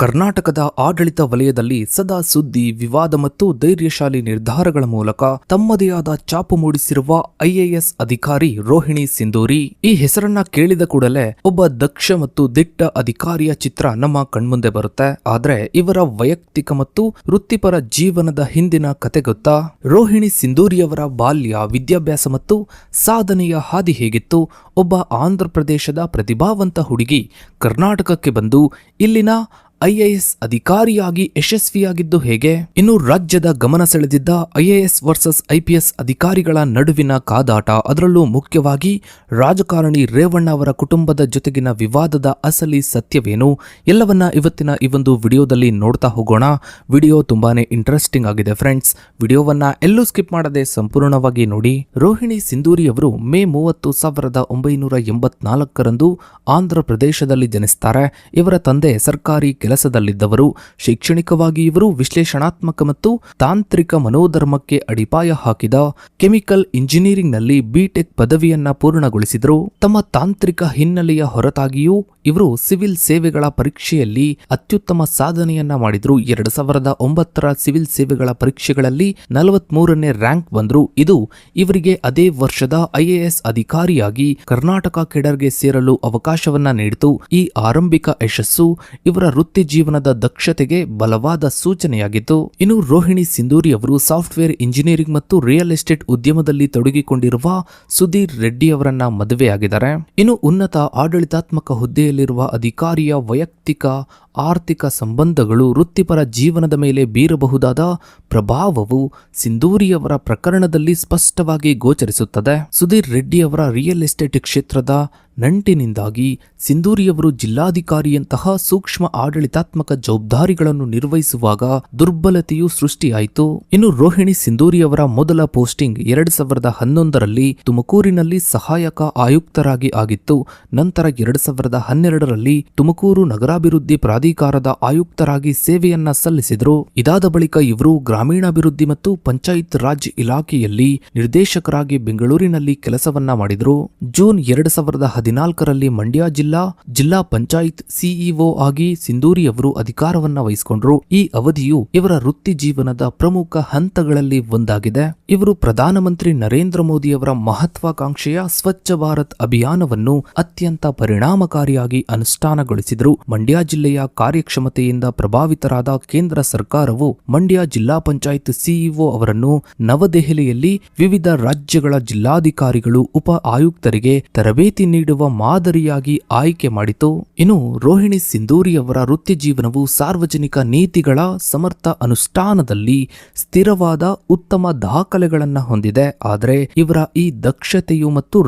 ಕರ್ನಾಟಕದ ಆಡಳಿತ ವಲಯದಲ್ಲಿ ಸದಾ ಸುದ್ದಿ, ವಿವಾದ ಮತ್ತು ಧೈರ್ಯಶಾಲಿ ನಿರ್ಧಾರಗಳ ಮೂಲಕ ತಮ್ಮದೇ ಆದ ಛಾಪು ಮೂಡಿಸಿರುವ ಐಎಎಸ್ ಅಧಿಕಾರಿ ರೋಹಿಣಿ ಸಿಂಧೂರಿ. ಈ ಹೆಸರನ್ನ ಕೇಳಿದ ಕೂಡಲೇ ಒಬ್ಬ ದಕ್ಷ ಮತ್ತು ದಿಟ್ಟ ಅಧಿಕಾರಿಯ ಚಿತ್ರ ನಮ್ಮ ಕಣ್ಮುಂದೆ ಬರುತ್ತೆ. ಆದ್ರೆ ಇವರ ವೈಯಕ್ತಿಕ ಮತ್ತು ವೃತ್ತಿಪರ ಜೀವನದ ಹಿಂದಿನ ಕತೆ ಗೊತ್ತಾ? ರೋಹಿಣಿ ಸಿಂಧೂರಿಯವರ ಬಾಲ್ಯ, ವಿದ್ಯಾಭ್ಯಾಸ ಮತ್ತು ಸಾಧನೆಯ ಹಾದಿ ಹೇಗಿತ್ತು? ಒಬ್ಬ ಆಂಧ್ರ ಪ್ರದೇಶದ ಪ್ರತಿಭಾವಂತ ಹುಡುಗಿ ಕರ್ನಾಟಕಕ್ಕೆ ಬಂದು ಇಲ್ಲಿನ ಐಎಎಸ್ ಅಧಿಕಾರಿಯಾಗಿ ಯಶಸ್ವಿಯಾಗಿದ್ದು ಹೇಗೆ? ಇನ್ನು ರಾಜ್ಯದ ಗಮನ ಸೆಳೆದಿದ್ದ ಐಎಎಸ್ ವರ್ಸಸ್ ಐಪಿಎಸ್ ಅಧಿಕಾರಿಗಳ ನಡುವಿನ ಕಾದಾಟ, ಅದರಲ್ಲೂ ಮುಖ್ಯವಾಗಿ ರಾಜಕಾರಣಿ ರೇವಣ್ಣ ಅವರ ಕುಟುಂಬದ ಜೊತೆಗಿನ ವಿವಾದದ ಅಸಲಿ ಸತ್ಯವೇನು? ಎಲ್ಲವನ್ನ ಇವತ್ತಿನ ಈ ಒಂದು ವಿಡಿಯೋದಲ್ಲಿ ನೋಡ್ತಾ ಹೋಗೋಣ. ವಿಡಿಯೋ ತುಂಬಾನೇ ಇಂಟ್ರೆಸ್ಟಿಂಗ್ ಆಗಿದೆ ಫ್ರೆಂಡ್ಸ್. ವಿಡಿಯೋವನ್ನ ಎಲ್ಲೂ ಸ್ಕಿಪ್ ಮಾಡದೆ ಸಂಪೂರ್ಣವಾಗಿ ನೋಡಿ. ರೋಹಿಣಿ ಸಿಂಧೂರಿ ಅವರು ಮೇ 30, 1984ರಂದು ಆಂಧ್ರ ಪ್ರದೇಶದಲ್ಲಿ ಜನಿಸ್ತಾರೆ. ಇವರ ತಂದೆ ಸರ್ಕಾರಿ ಕೆಲಸದಲ್ಲಿದ್ದವರು. ಶೈಕ್ಷಣಿಕವಾಗಿ ಇವರು ವಿಶ್ಲೇಷಣಾತ್ಮಕ ಮತ್ತು ತಾಂತ್ರಿಕ ಮನೋಧರ್ಮಕ್ಕೆ ಅಡಿಪಾಯ ಹಾಕಿದ ಕೆಮಿಕಲ್ ಇಂಜಿನಿಯರಿಂಗ್ನಲ್ಲಿ ಬಿಟೆಕ್ ಪದವಿಯನ್ನ ಪೂರ್ಣಗೊಳಿಸಿದರು. ತಮ್ಮ ತಾಂತ್ರಿಕ ಹಿನ್ನೆಲೆಯ ಹೊರತಾಗಿಯೂ ಇವರು ಸಿವಿಲ್ ಸೇವೆಗಳ ಪರೀಕ್ಷೆಯಲ್ಲಿ ಅತ್ಯುತ್ತಮ ಸಾಧನೆಯನ್ನ ಮಾಡಿದ್ರು. 2009ರ ಸಿವಿಲ್ ಸೇವೆಗಳ ಪರೀಕ್ಷೆಗಳಲ್ಲಿ 43ನೇ ರ್ಯಾಂಕ್ ಬಂದ್ರು. ಇದು ಇವರಿಗೆ ಅದೇ ವರ್ಷದ ಐಎಎಸ್ ಅಧಿಕಾರಿಯಾಗಿ ಕರ್ನಾಟಕ ಕೆಡರ್ಗೆ ಸೇರಲು ಅವಕಾಶವನ್ನ ನೀಡಿತು. ಈ ಆರಂಭಿಕ ಯಶಸ್ಸು ಇವರ ವೃತ್ತಿ ಜೀವನದ ದಕ್ಷತೆಗೆ ಬಲವಾದ ಸೂಚನೆಯಾಗಿತ್ತು. ಇನ್ನು ರೋಹಿಣಿ ಸಿಂಧೂರಿ ಅವರು ಸಾಫ್ಟ್ವೇರ್ ಇಂಜಿನಿಯರಿಂಗ್ ಮತ್ತು ರಿಯಲ್ ಎಸ್ಟೇಟ್ ಉದ್ಯಮದಲ್ಲಿ ತೊಡಗಿಕೊಂಡಿರುವ ಸುಧೀರ್ ರೆಡ್ಡಿ ಅವರನ್ನ ಮದುವೆಯಾಗಿದ್ದಾರೆ. ಇನ್ನು ಉನ್ನತ ಆಡಳಿತಾತ್ಮಕ ಹುದ್ದೆಯಲ್ಲಿರುವ ಅಧಿಕಾರಿಯ ವೈಯಕ್ತಿಕ ಆರ್ಥಿಕ ಸಂಬಂಧಗಳು ವೃತ್ತಿಪರ ಜೀವನದ ಮೇಲೆ ಬೀರಬಹುದಾದ ಪ್ರಭಾವವು ಸಿಂಧೂರಿಯವರ ಪ್ರಕರಣದಲ್ಲಿ ಸ್ಪಷ್ಟವಾಗಿ ಗೋಚರಿಸುತ್ತದೆ. ಸುಧೀರ್ ರೆಡ್ಡಿ ಅವರ ರಿಯಲ್ ಎಸ್ಟೇಟ್ ಕ್ಷೇತ್ರದ ನಂಟಿನಿಂದಾಗಿ ಸಿಂಧೂರಿಯವರು ಜಿಲ್ಲಾಧಿಕಾರಿಯಂತಹ ಸೂಕ್ಷ್ಮ ಆಡಳಿತಾತ್ಮಕ ಜವಾಬ್ದಾರಿಗಳನ್ನು ನಿರ್ವಹಿಸುವಾಗ ದುರ್ಬಲತೆಯು ಸೃಷ್ಟಿಯಾಯಿತು. ಇನ್ನು ರೋಹಿಣಿ ಸಿಂಧೂರಿಯವರ ಮೊದಲ ಪೋಸ್ಟಿಂಗ್ 2011ರಲ್ಲಿ ತುಮಕೂರಿನಲ್ಲಿ ಸಹಾಯಕ ಆಯುಕ್ತರಾಗಿ ಆಗಿತ್ತು. ನಂತರ 2012ರಲ್ಲಿ ತುಮಕೂರು ನಗರಾಭಿವೃದ್ಧಿ ಪ್ರಾಧಿಕಾರದ ಆಯುಕ್ತರಾಗಿ ಸೇವೆಯನ್ನ ಸಲ್ಲಿಸಿದರು. ಇದಾದ ಬಳಿಕ ಇವರು ಗ್ರಾಮೀಣಾಭಿವೃದ್ಧಿ ಮತ್ತು ಪಂಚಾಯತ್ ರಾಜ್ ಇಲಾಖೆಯಲ್ಲಿ ನಿರ್ದೇಶಕರಾಗಿ ಬೆಂಗಳೂರಿನಲ್ಲಿ ಕೆಲಸವನ್ನ ಮಾಡಿದರು. ಜೂನ್ 2014ರಲ್ಲಿ ಮಂಡ್ಯ ಜಿಲ್ಲಾ ಪಂಚಾಯತ್ ಸಿಇಒ ಆಗಿ ಸಿಂಧೂರಿಯವರು ಅಧಿಕಾರವನ್ನ ವಹಿಸಿಕೊಂಡರು. ಈ ಅವಧಿಯು ಇವರ ವೃತ್ತಿ ಜೀವನದ ಪ್ರಮುಖ ಹಂತಗಳಲ್ಲಿ ಒಂದಾಗಿದೆ. ಇವರು ಪ್ರಧಾನಮಂತ್ರಿ ನರೇಂದ್ರ ಮೋದಿಯವರ ಮಹತ್ವಾಕಾಂಕ್ಷೆಯ ಸ್ವಚ್ಛ ಭಾರತ್ ಅಭಿಯಾನವನ್ನು ಅತ್ಯಂತ ಪರಿಣಾಮಕಾರಿಯಾಗಿ ಅನುಷ್ಠಾನಗೊಳಿಸಿದರು. ಮಂಡ್ಯ ಜಿಲ್ಲೆಯ ಕಾರ್ಯಕ್ಷಮತೆಯಿಂದ ಪ್ರಭಾವಿತರಾದ ಕೇಂದ್ರ ಸರ್ಕಾರವು ಮಂಡ್ಯ ಜಿಲ್ಲಾ ಪಂಚಾಯತ್ ಸಿಇಒ ಅವರನ್ನು ನವದೆಹಲಿಯಲ್ಲಿ ವಿವಿಧ ರಾಜ್ಯಗಳ ಜಿಲ್ಲಾಧಿಕಾರಿಗಳು, ಉಪ ಆಯುಕ್ತರಿಗೆ ತರಬೇತಿ ನೀಡುವ ಮಾದರಿಯಾಗಿ ಆಯ್ಕೆ ಮಾಡಿತು. ಇನ್ನು ರೋಹಿಣಿ ಸಿಂಧೂರಿಯವರ ವೃತ್ತಿ ಜೀವನವು ಸಾರ್ವಜನಿಕ ನೀತಿಗಳ ಸಮರ್ಥ ಅನುಷ್ಠಾನದಲ್ಲಿ ಸ್ಥಿರವಾದ ಉತ್ತಮ ದಾಖಲೆಗಳನ್ನು ಹೊಂದಿದೆ. ಆದರೆ ಇವರ ಈ ದಕ್ಷತೆಯು ಮತ್ತು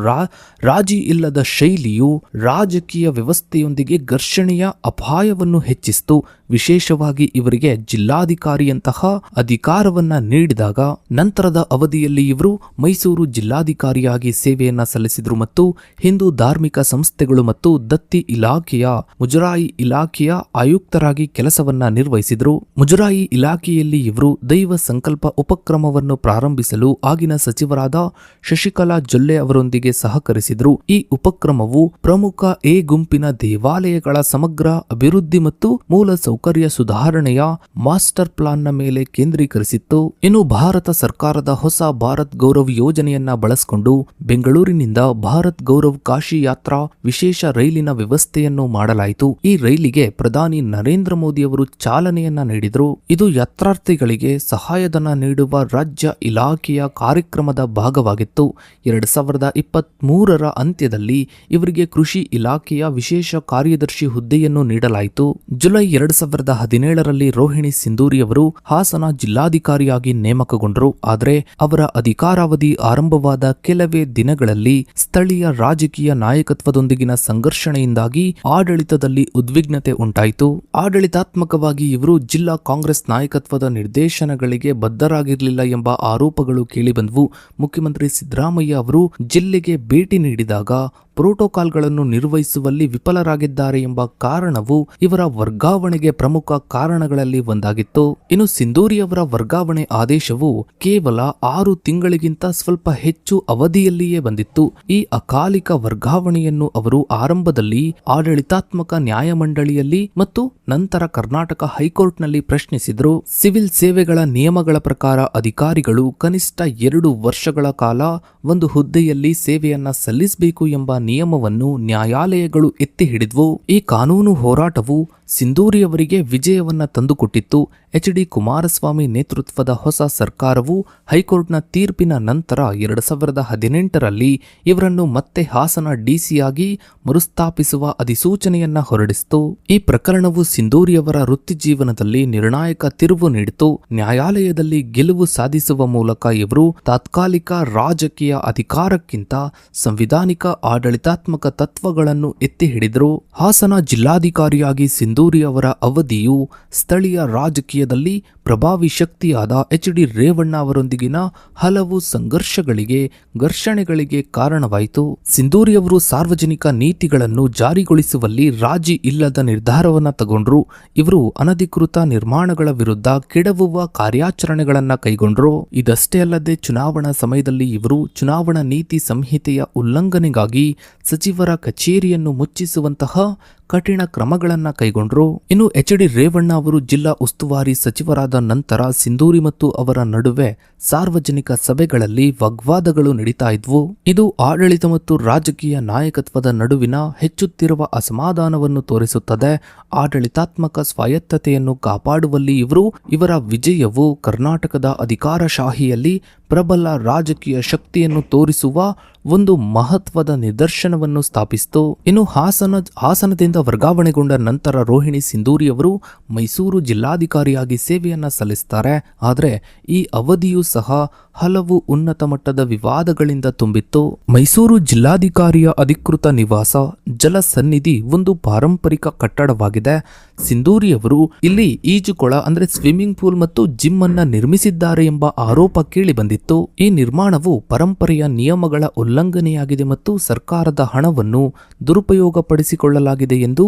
ರಾಜಿ ಇಲ್ಲದ ಶೈಲಿಯು ರಾಜಕೀಯ ವ್ಯವಸ್ಥೆಯೊಂದಿಗೆ ಘರ್ಷಣೆಯ ಅಪಾಯವನ್ನು ಹೆಚ್ಚಿಸಿತು. ವಿಶೇಷವಾಗಿ ಇವರಿಗೆ ಜಿಲ್ಲಾಧಿಕಾರಿಯಂತಹ ಅಧಿಕಾರವನ್ನ ನೀಡಿದಾಗ ನಂತರದ ಅವಧಿಯಲ್ಲಿ ಇವರು ಮೈಸೂರು ಜಿಲ್ಲಾಧಿಕಾರಿಯಾಗಿ ಸೇವೆಯನ್ನ ಸಲ್ಲಿಸಿದರು ಮತ್ತು ಹಿಂದೂ ಧಾರ್ಮಿಕ ಸಂಸ್ಥೆಗಳು ಮತ್ತು ದತ್ತಿ ಇಲಾಖೆಯ ಮುಜರಾಯಿ ಇಲಾಖೆಯ ಆಯುಕ್ತರಾಗಿ ಕೆಲಸವನ್ನ ನಿರ್ವಹಿಸಿದರು. ಮುಜರಾಯಿ ಇಲಾಖೆಯಲ್ಲಿ ಇವರು ದೈವ ಸಂಕಲ್ಪ ಉಪಕ್ರಮವನ್ನು ಪ್ರಾರಂಭಿಸಲು ಆಗಿನ ಸಚಿವರಾದ ಶಶಿಕಲಾ ಜೊಲ್ಲೆ ಅವರೊಂದಿಗೆ ಸಹಕರಿಸಿದರು. ಈ ಉಪಕ್ರಮವು ಪ್ರಮುಖ ಎ ಗುಂಪಿನ ದೇವಾಲಯಗಳ ಸಮಗ್ರ ಅಭಿವೃದ್ಧಿ ಮತ್ತು ಮೂಲ ಸೌಕರ್ಯ ಸುಧಾರಣೆಯ ಮಾಸ್ಟರ್ ಪ್ಲಾನ್ನ ಮೇಲೆ ಕೇಂದ್ರೀಕರಿಸಿತ್ತು. ಇನ್ನು ಭಾರತ ಸರ್ಕಾರದ ಹೊಸ ಭಾರತ್ ಗೌರವ್ ಯೋಜನೆಯನ್ನ ಬಳಸಿಕೊಂಡು ಬೆಂಗಳೂರಿನಿಂದ ಭಾರತ್ ಗೌರವ್ ಕಾಶಿ ಯಾತ್ರಾ ವಿಶೇಷ ರೈಲಿನ ವ್ಯವಸ್ಥೆಯನ್ನು ಮಾಡಲಾಯಿತು. ಈ ರೈಲಿಗೆ ಪ್ರಧಾನಿ ನರೇಂದ್ರ ಮೋದಿ ಅವರು ಚಾಲನೆಯನ್ನ ನೀಡಿದರು. ಇದು ಯಾತ್ರಾರ್ಥಿಗಳಿಗೆ ಸಹಾಯಧನ ನೀಡುವ ರಾಜ್ಯ ಇಲಾಖೆಯ ಕಾರ್ಯಕ್ರಮದ ಭಾಗವಾಗಿತ್ತು. 2023ರ ಅಂತ್ಯದಲ್ಲಿ ಇವರಿಗೆ ಕೃಷಿ ಇಲಾಖೆಯ ವಿಶೇಷ ಕಾರ್ಯದರ್ಶಿ ಹುದ್ದೆಯನ್ನು ನೀಡಲಾಯಿತು. ಜುಲೈ 2017ರಲ್ಲಿ ರೋಹಿಣಿ ಸಿಂಧೂರಿಯವರು ಹಾಸನ ಜಿಲ್ಲಾಧಿಕಾರಿಯಾಗಿ ನೇಮಕಗೊಂಡರು. ಆದರೆ ಅವರ ಅಧಿಕಾರಾವಧಿ ಆರಂಭವಾದ ಕೆಲವೇ ದಿನಗಳಲ್ಲಿ ಸ್ಥಳೀಯ ರಾಜಕೀಯ ನಾಯಕತ್ವದೊಂದಿಗಿನ ಸಂಘರ್ಷಣೆಯಿಂದಾಗಿ ಆಡಳಿತದಲ್ಲಿ ಉದ್ವಿಗ್ನತೆ ಉಂಟಾಯಿತು. ಆಡಳಿತಾತ್ಮಕವಾಗಿ ಇವರು ಜಿಲ್ಲಾ ಕಾಂಗ್ರೆಸ್ ನಾಯಕತ್ವದ ನಿರ್ದೇಶನಗಳಿಗೆ ಬದ್ಧರಾಗಿರಲಿಲ್ಲ ಎಂಬ ಆರೋಪಗಳು ಕೇಳಿಬಂದವು. ಮುಖ್ಯಮಂತ್ರಿ ಸಿದ್ದರಾಮಯ್ಯ ಅವರು ಜಿಲ್ಲೆಗೆ ಭೇಟಿ ನೀಡಿದಾಗ ಪ್ರೋಟೋಕಾಲ್ಗಳನ್ನು ನಿರ್ವಹಿಸುವಲ್ಲಿ ವಿಫಲರಾಗಿದ್ದಾರೆ ಎಂಬ ಕಾರಣವು ಇವರ ವರ್ಗಾವಣೆಗೆ ಪ್ರಮುಖ ಕಾರಣಗಳಲ್ಲಿ ಒಂದಾಗಿತ್ತು. ಇನ್ನು ಸಿಂಧೂರಿಯವರ ವರ್ಗಾವಣೆ ಆದೇಶವು ಕೇವಲ 6 ತಿಂಗಳಿಗಿಂತ ಸ್ವಲ್ಪ ಹೆಚ್ಚು ಅವಧಿಯಲ್ಲಿಯೇ ಬಂದಿತ್ತು. ಈ ಅಕಾಲಿಕ ವರ್ಗಾವಣೆಯನ್ನು ಅವರು ಆರಂಭದಲ್ಲಿ ಆಡಳಿತಾತ್ಮಕ ನ್ಯಾಯಮಂಡಳಿಯಲ್ಲಿ ಮತ್ತು ನಂತರ ಕರ್ನಾಟಕ ಹೈಕೋರ್ಟ್ನಲ್ಲಿ ಪ್ರಶ್ನಿಸಿದರು. ಸಿವಿಲ್ ಸೇವೆಗಳ ನಿಯಮಗಳ ಪ್ರಕಾರ ಅಧಿಕಾರಿಗಳು ಕನಿಷ್ಠ 2 ವರ್ಷಗಳ ಕಾಲ ಒಂದು ಹುದ್ದೆಯಲ್ಲಿ ಸೇವೆಯನ್ನ ಸಲ್ಲಿಸಬೇಕು ಎಂಬ ನಿಯಮವನ್ನು ನ್ಯಾಯಾಲಯಗಳು ಎತ್ತಿ ಹಿಡಿದ್ವು. ಈ ಕಾನೂನು ಹೋರಾಟವು ಸಿಂಧೂರಿಯವರಿಗೆ ವಿಜಯವನ್ನ ತಂದುಕೊಟ್ಟಿತ್ತು. ಎಚ್.ಡಿ. ಕುಮಾರಸ್ವಾಮಿ ನೇತೃತ್ವದ ಹೊಸ ಸರ್ಕಾರವು ಹೈಕೋರ್ಟ್ನ ತೀರ್ಪಿನ ನಂತರ 2018ರಲ್ಲಿ ಇವರನ್ನು ಮತ್ತೆ ಹಾಸನ ಡಿಸಿಯಾಗಿ ಮರುಸ್ಥಾಪಿಸುವ ಅಧಿಸೂಚನೆಯನ್ನ ಹೊರಡಿಸಿತು. ಈ ಪ್ರಕರಣವು ಸಿಂಧೂರಿಯವರ ವೃತ್ತಿ ಜೀವನದಲ್ಲಿ ನಿರ್ಣಾಯಕ ತಿರುವು ನೀಡಿತು. ನ್ಯಾಯಾಲಯದಲ್ಲಿ ಗೆಲುವು ಸಾಧಿಸುವ ಮೂಲಕ ಇವರು ತಾತ್ಕಾಲಿಕ ರಾಜಕೀಯ ಅಧಿಕಾರಕ್ಕಿಂತ ಸಂವಿಧಾನಿಕ ಆಡಳಿತಾತ್ಮಕ ತತ್ವಗಳನ್ನು ಎತ್ತಿ ಹಿಡಿದರು. ಹಾಸನ ಜಿಲ್ಲಾಧಿಕಾರಿಯಾಗಿ ಸಿಂಧೂರಿಯವರ ಅವಧಿಯು ಸ್ಥಳೀಯ ರಾಜಕೀಯದಲ್ಲಿ ಪ್ರಭಾವಿ ಶಕ್ತಿಯಾದ ಎಚ್.ಡಿ. ರೇವಣ್ಣ ಅವರೊಂದಿಗಿನ ಹಲವು ಘರ್ಷಣೆಗಳಿಗೆ ಕಾರಣವಾಯಿತು. ಸಿಂಧೂರಿಯವರು ಸಾರ್ವಜನಿಕ ನೀತಿಗಳನ್ನು ಜಾರಿಗೊಳಿಸುವಲ್ಲಿ ರಾಜಿ ಇಲ್ಲದ ನಿರ್ಧಾರವನ್ನು ತಗೊಂಡ್ರು. ಇವರು ಅನಧಿಕೃತ ನಿರ್ಮಾಣಗಳ ವಿರುದ್ಧ ಕೆಡವುವ ಕಾರ್ಯಾಚರಣೆಗಳನ್ನ ಕೈಗೊಂಡ್ರು. ಇದಷ್ಟೇ ಅಲ್ಲದೆ ಚುನಾವಣಾ ಸಮಯದಲ್ಲಿ ಇವರು ಚುನಾವಣಾ ನೀತಿ ಸಂಹಿತೆಯ ಉಲ್ಲಂಘನೆಗಾಗಿ ಸಚಿವರ ಕಚೇರಿಯನ್ನು ಮುಚ್ಚಿಸುವಂತಹ ಕಠಿಣ ಕ್ರಮಗಳನ್ನ ಕೈಗೊಂಡ್ರು. ಇನ್ನು ಎಚ್.ಡಿ. ರೇವಣ್ಣ ಅವರು ಜಿಲ್ಲಾ ಉಸ್ತುವಾರಿ ಸಚಿವರಾದ ನಂತರ ಸಿಂಧೂರಿ ಮತ್ತು ಅವರ ನಡುವೆ ಸಾರ್ವಜನಿಕ ಸಭೆಗಳಲ್ಲಿ ವಾಗ್ವಾದಗಳು ನಡೀತಾ ಇದ್ವು. ಇದು ಆಡಳಿತ ಮತ್ತು ರಾಜಕೀಯ ನಾಯಕತ್ವದ ನಡುವಿನ ಹೆಚ್ಚುತ್ತಿರುವ ಅಸಮಾಧಾನವನ್ನು ತೋರಿಸುತ್ತದೆ. ಆಡಳಿತಾತ್ಮಕ ಸ್ವಾಯತ್ತತೆಯನ್ನು ಕಾಪಾಡುವಲ್ಲಿ ಇವರ ವಿಜಯವು ಕರ್ನಾಟಕದ ಅಧಿಕಾರಶಾಹಿಯಲ್ಲಿ ಪ್ರಬಲ ರಾಜಕೀಯ ಶಕ್ತಿಯನ್ನು ತೋರಿಸುವ ಒಂದು ಮಹತ್ವದ ನಿದರ್ಶನವನ್ನು ಸ್ಥಾಪಿಸಿತು. ಇನ್ನು ಹಾಸನದಿಂದ ವರ್ಗಾವಣೆಗೊಂಡ ನಂತರ ರೋಹಿಣಿ ಸಿಂಧೂರಿಯವರು ಮೈಸೂರು ಜಿಲ್ಲಾಧಿಕಾರಿಯಾಗಿ ಸೇವೆಯನ್ನ ಸಲ್ಲಿಸುತ್ತಾರೆ. ಆದರೆ ಈ ಅವಧಿಯೂ ಸಹ ಹಲವು ಉನ್ನತ ಮಟ್ಟದ ವಿವಾದಗಳಿಂದ ತುಂಬಿತ್ತು. ಮೈಸೂರು ಜಿಲ್ಲಾಧಿಕಾರಿಯ ಅಧಿಕೃತ ನಿವಾಸ ಜಲಸನ್ನಿಧಿ ಒಂದು ಪಾರಂಪರಿಕ ಕಟ್ಟಡವಾಗಿದೆ. ಸಿಂಧೂರಿಯವರು ಇಲ್ಲಿ ಈಜುಕೊಳ ಅಂದ್ರೆ ಸ್ವಿಮ್ಮಿಂಗ್ ಪೂಲ್ ಮತ್ತು ಜಿಮ್ ಅನ್ನ ನಿರ್ಮಿಸಿದ್ದಾರೆ ಎಂಬ ಆರೋಪ ಕೇಳಿ ಬಂದಿತ್ತು. ಈ ನಿರ್ಮಾಣವು ಪರಂಪರೆಯ ನಿಯಮಗಳ ಉಲ್ಲಂಘನೆಯಾಗಿದೆ ಮತ್ತು ಸರ್ಕಾರದ ಹಣವನ್ನು ದುರುಪಯೋಗಪಡಿಸಿಕೊಳ್ಳಲಾಗಿದೆ ಎಂದು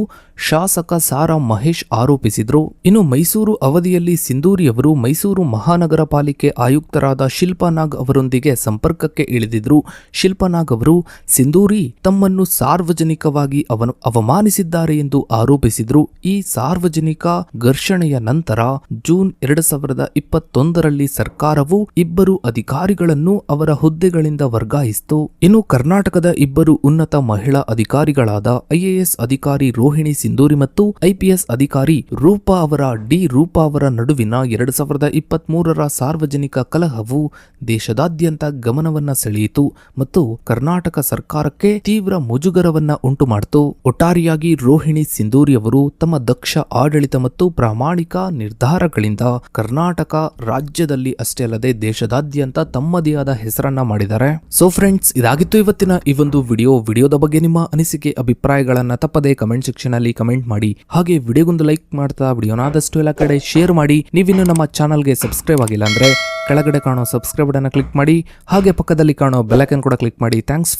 ಶಾಸಕ ಸಾರಾ ಮಹೇಶ್ ಆರೋಪಿಸಿದರು. ಇನ್ನು ಮೈಸೂರು ಅವಧಿಯಲ್ಲಿ ಸಿಂಧೂರಿಯವರು ಮೈಸೂರು ಮಹಾನಗರ ಪಾಲಿಕೆ ಆಯುಕ್ತರಾದ ಶಿಲ್ಪಾನಾಗ್ ಅವರೊಂದಿಗೆ ಸಂಪರ್ಕಕ್ಕೆ ಇಳಿದಿದ್ರು. ಶಿಲ್ಪಾನಾಗ್ ಅವರು ಸಿಂಧೂರಿ ತಮ್ಮನ್ನು ಸಾರ್ವಜನಿಕವಾಗಿ ಅವಮಾನಿಸಿದ್ದಾರೆ ಎಂದು ಆರೋಪಿಸಿದ್ರು. ಈ ಸಾರ್ವಜನಿಕ ಘರ್ಷಣೆಯ ನಂತರ ಜೂನ್ 2021ರಲ್ಲಿ ಸರ್ಕಾರವು ಇಬ್ಬರು ಅಧಿಕಾರಿಗಳನ್ನು ಅವರ ಹುದ್ದೆಗಳಿಂದ ವರ್ಗಾಯಿಸಿತು. ಇನ್ನು ಕರ್ನಾಟಕದ ಇಬ್ಬರು ಉನ್ನತ ಮಹಿಳಾ ಅಧಿಕಾರಿಗಳಾದ ಐಎಎಸ್ ಅಧಿಕಾರಿ ರೋಹಿಣಿ ಸಿಂಧೂರಿ ಮತ್ತು ಐಪಿಎಸ್ ಅಧಿಕಾರಿ ರೂಪಾ ಅವರ ನಡುವಿನ 2023ರ ಸಾರ್ವಜನಿಕ ಕಲಹವು ದೇಶದಾದ್ಯಂತ ಗಮನವನ್ನ ಸೆಳೆಯಿತು ಮತ್ತು ಕರ್ನಾಟಕ ಸರ್ಕಾರಕ್ಕೆ ತೀವ್ರ ಮುಜುಗರವನ್ನ ಉಂಟುಮಾಡಿತು. ಒಟ್ಟಾರೆಯಾಗಿ ರೋಹಿಣಿ ಸಿಂಧೂರಿ ಅವರು ತಮ್ಮ ದಕ್ಷ ಆಡಳಿತ ಮತ್ತು ಪ್ರಾಮಾಣಿಕ ನಿರ್ಧಾರಗಳಿಂದ ಕರ್ನಾಟಕ ರಾಜ್ಯದಲ್ಲಿ ಅಷ್ಟೇ ಅಲ್ಲದೆ ದೇಶದಾದ್ಯಂತ ತಮ್ಮದೇ ಆದ ಹೆಸರನ್ನ ಮಾಡಿದ್ದಾರೆ. ಸೊ ಫ್ರೆಂಡ್ಸ್, ಇದಾಗಿತ್ತು ಇವತ್ತಿನ ಈ ಒಂದು ವಿಡಿಯೋದ ಬಗ್ಗೆ ನಿಮ್ಮ ಅನಿಸಿಕೆ ಅಭಿಪ್ರಾಯಗಳನ್ನ ತಪ್ಪದೆ ಕಮೆಂಟ್ ಸೆಕ್ಷನ್ ಅಲ್ಲಿ ಕಮೆಂಟ್ ಮಾಡಿ. ಹಾಗೆ ವಿಡಿಯೋಗೊಂದು ಲೈಕ್ ಮಾಡ್ತಾ ವಿಡಿಯೋನಾದಷ್ಟು ಎಲ್ಲ ಕಡೆ ಶೇರ್ ಮಾಡಿ. ನೀವಿನ್ನು ನಮ್ಮ ಚಾನಲ್ಗೆ ಸಬ್ಸ್ಕ್ರೈಬ್ ಆಗಿಲ್ಲ ಅಂದ್ರೆ ಕೆಳಗಡೆ ಕಾಣೋ ಸಬ್ಸ್ಕ್ರೈಬ್ ಬಟನ್ ಕ್ಲಿಕ್ ಮಾಡಿ. ಹಾಗೆ ಪಕ್ಕದಲ್ಲಿ ಕಾಣೋ ಬೆಲ್ ಐಕಾನ್ ಕೂಡ ಕ್ಲಿಕ್ ಮಾಡಿ. ಥ್ಯಾಂಕ್ಸ್.